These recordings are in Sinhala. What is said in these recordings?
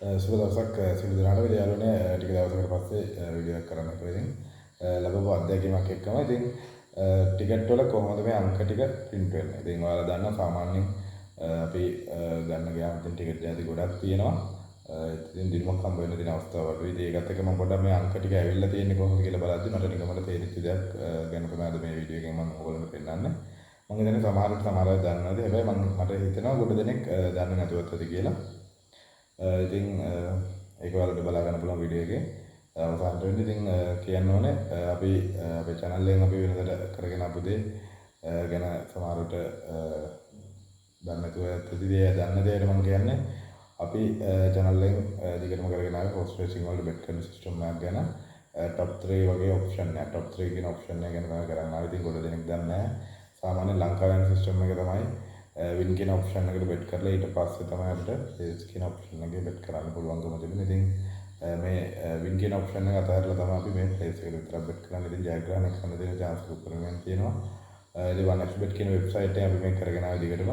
සුබ දවසක් සියලු දෙනාට. විද්‍යාලෝනේ ටික දවසකට පස්සේ වීඩියෝ එකක් කරන්න කියලා ඉතින් ලැබපු අත්දැකීමක් එක්කම ඉතින් ටිකට් වල කොහොමද මේ අංක ටික print වෙන්නේ. ඉතින් ඔයාලා දන්නවා සාමාන්‍යයෙන් අපි ගන්න ගියාම ඉතින් ටිකට් ಜಾති ගොඩක් තියෙනවා. ඉතින් දිනුමක් හම්බ වෙන්න තියෙන අවස්ථාව වලදී ඉතින් ඒකත් එක්ක මම පොඩ්ඩක් මේ අංක ටික ඇවිල්ලා තියෙන්නේ කොහොමද කියලා බලද්දි මට නිකමට තේරිච්ච දෙයක් ගැන තමයි අද මේ වීඩියෝ එකෙන් මම ඔයගොල්ලන්ට පෙන්නන්නේ. මම හිතන්නේ සමහර අය දන්නවාද. හැබැයි මට හිතෙනවා ගොඩ දෙනෙක් දන්නේ නැතුවත් ඇති කියලා. ඉතින් ඒක ඔයාලට බලා ගන්න පුළුවන් වීඩියෝ එකේ අවසානට වෙන්නේ. ඉතින් කියන්න ඕනේ අපි අපේ channel එකෙන් අපි වෙනදට කරගෙන ආපු දේ ගැන සමහරවිට දන්නේ නැතුව ඇති දේ දන්න දේට මම කියන්නේ අපි channel එකෙන් දිගටම කරගෙන ආවේ horse racing වලට bet කරන system එකක් ගැන top 3 වගේ option එක top 3 කියන option එක ගැන තමයි කරන්න ආවේ. ඉතින් ගොඩ දෙනෙක් දන්නේ නැහැ. සාමාන්‍ය ලංකාවේ යන system එක තමයි win කියන option එකට bet කරලා ඊට පස්සේ තමයි අපිට race කියන option එකේ bet කරන්න පුළුවන්කම තිබෙන්නේ. ඉතින් මේ win කියන option එක අතහැරලා තමයි අපි මේ place එකට විතරක් bet කරන්නේ. ඉතින් ජයග්‍රහණයක් ගන්න දෙන chance උපරිමයෙන් තියෙනවා. ඉතින් 1xbet කියන website එකේ අපි මේක කරගෙන ආවේ දිගටම.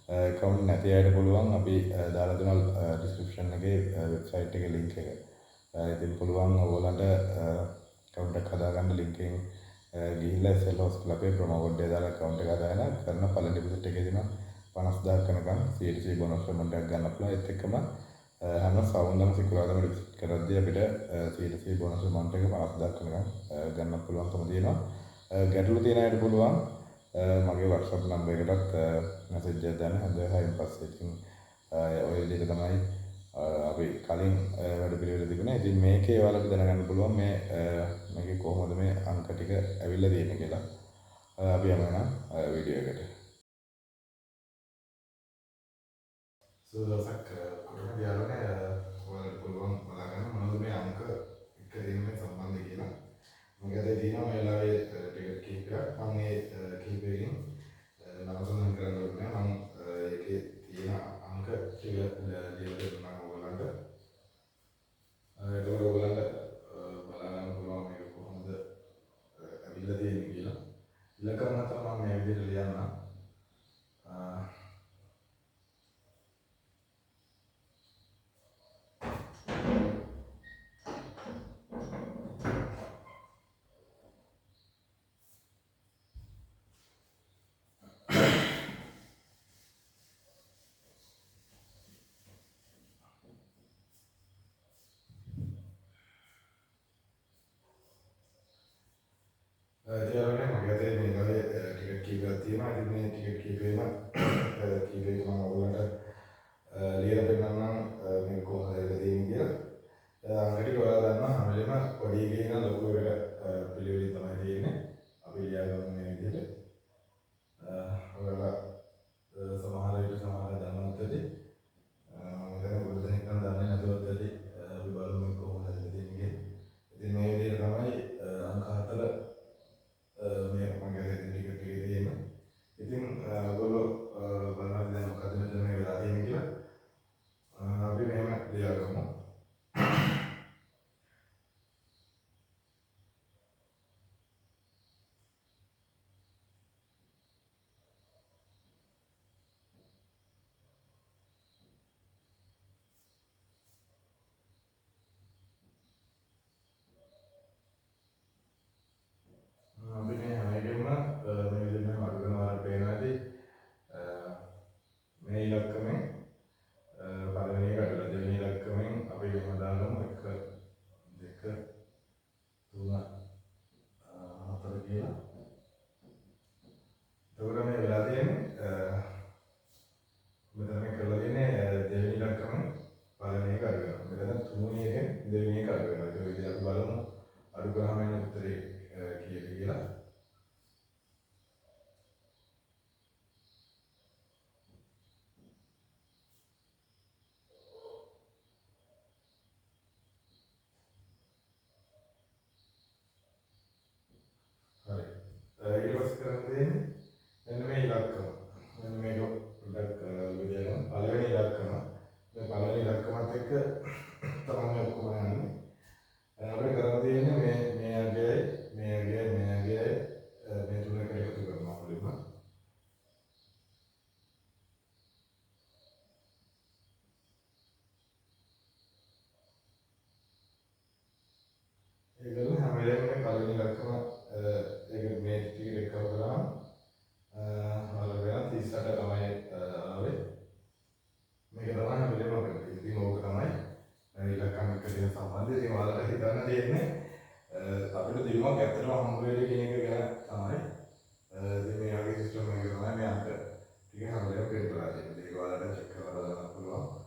account නැති අයට පුළුවන් අපි දාලා දෙනවා description එකේ website එකේ link එක. ඉතින් පුළුවන් ඔයගොල්ලන්ට account එකක් හදාගන්න link එකෙන් ගිහිල්ලා SLOS club එකේ promo code එක දාලා account එක හදාගෙන කරන පළවෙනි deposit එකේ දෙන 50000 වෙනකන් CTC bonus payment එකක් ගන්න පුළුවන්. ඒත් එක්කම හැම සවුන්දම සිකුරාදාම deposit කරද්දී අපිට CTC bonus payment එක 50000 වෙනකන් ගන්න පුළුවන්කම තියෙනවා. ගැටලු තියෙන අයට පුළුවන් මගේ WhatsApp number එකටත් message එකක් දාන්න. හඳ 6න් පස්සේ ඉතින් ඔය විදිහට තමයි අපි කලින් වැඩ පිළිවෙල තිබුණේ. ඉතින් මේකේ ඔයාලට දැනගන්න පුළුවන් මේකේ කොහොමද මේ අංක ටික ඇවිල්ලා තියෙන්නේ කියලා. අපි යමු එහෙනම් වීඩියෝ එකට. සුදසක් කොටම යාළුවනේ ඔයාලට පුළුවන් බලගන්න මොනවද මේ අංක එක දෙන්නේ සම්බන්ධ කියලා. මම ගියේ දිනවා මේ ලාවේ ටිකට් කීපයක්. මම මේ කීපයකින් නම සඳහන් කරන්න ඕනේ. මම ඒකේ තියෙන අංක ටික ලියලා දෙන්නම් ඔයාලට. ඒක ඔයගොල්ලන්ට බලා ගන්න පුළුවන් මේක කොහොමද ඇවිල්ලා තියෙන්නේ කියලා. ඉලක්කම තමයි මම මේ විදිහට ලියන්න. ඊළඟට මගේ අතේ මේ වගේ ටිකට් කීපයක් තියෙනවා. ඉතින් මේ ටිකට් කීපෙම කීපෙක මම ඔයගොල්ලන්ට ලියලා පෙන්නන්නම් මේ කොහොමද ඒක තියෙන්නේ කියලා. අංගටි ඔයාලා දන්නා හැම වෙලේම පොඩි එකේ ඉඳන් ලොකු එකට පිළිවෙලින් තමයි තියෙන්නේ. අපි ලියාගමු මේ විදිහට. ඔයාලා සමහර විට සමහර දන්නවත් ඇති. මම හිතන්නේ පොඩි දෙනෙක් නම් දන්නේ නැතුවත් ඇති. අපි බලමු කොහොමද ඒක තියෙන්නේ. ඉතින් මේ විදිහට තමයි අංක 4 මේ මගේ ටිකට් එකේ තියෙන්නේ. ඉතින් ඔයගොල්ලෝ බලන්න දැන් මොකද මෙතන මේ වෙලා තියෙන්නේ කියලා. අපි මෙහෙම ලියාගමු. අපි මේ හැම එකෙම මේ විදිහට අඩු කරනවා පේනවා ඇති. මේ ඉලක්කමෙන් පළවෙනි එක අඩුලා දෙවෙනි ඉලක්කමෙන් අපි එහෙම දාගමු 1 2 3 4 කියලා. එතකොට මේ වෙලා තියෙන්නේ මෙතන මේ කරලා තියෙන්නේ දෙවෙනි ඉලක්කමෙන් පළවෙනි එක අඩු කරනවා. මෙතන තුන්වෙනි එකෙන් දෙවෙනි එක අඩු කරනවා. ඒක විදිහට අපි බලමු අඩු කරාම එන උත්තරේ කීයද කියලා. හරි. ඊට පස්සේ කරන්න තියෙන්නේ මෙන්න මේ ඉලක්කම. මෙන්න මේක පොඩ්ඩක් විදිහට පළවෙනි ඉලක්කම. මේ පළවෙනි ඉලක්කමත් එක්ක තමයි ඔක්කොම යන්නේ. අපිට කරන්න තියෙන්නේ මේ අගයයි මේ තුන එක එකතු කරනවා මුලින්ම. හැමදේම පළවෙනි ඉලක්කම ඒක මේ ටික එකව කරාම ඔයාලා වෙන 38 ළමයි ආවේ. මේක තමයි හැමදේම කරන්නේ. ඉතින් ඕක තමයි ඉලක්කම් එක්ක තියෙන සම්බන්ධය. ඉතින් ඔයාලට හිතන්න තියෙන්නේ අපිට දිනුවක් ඇත්තටම හම්බ වෙන්නේ කියන එක ගැන තමයි. ඉතින් මේ වගේ සිස්ටම් එකක තමයි මේ අංක ටික හැමදේම පෙන්නලා තියෙන්නේ. ඒක ඔයාලට චෙක් කරලා බලන්න පුළුවන්.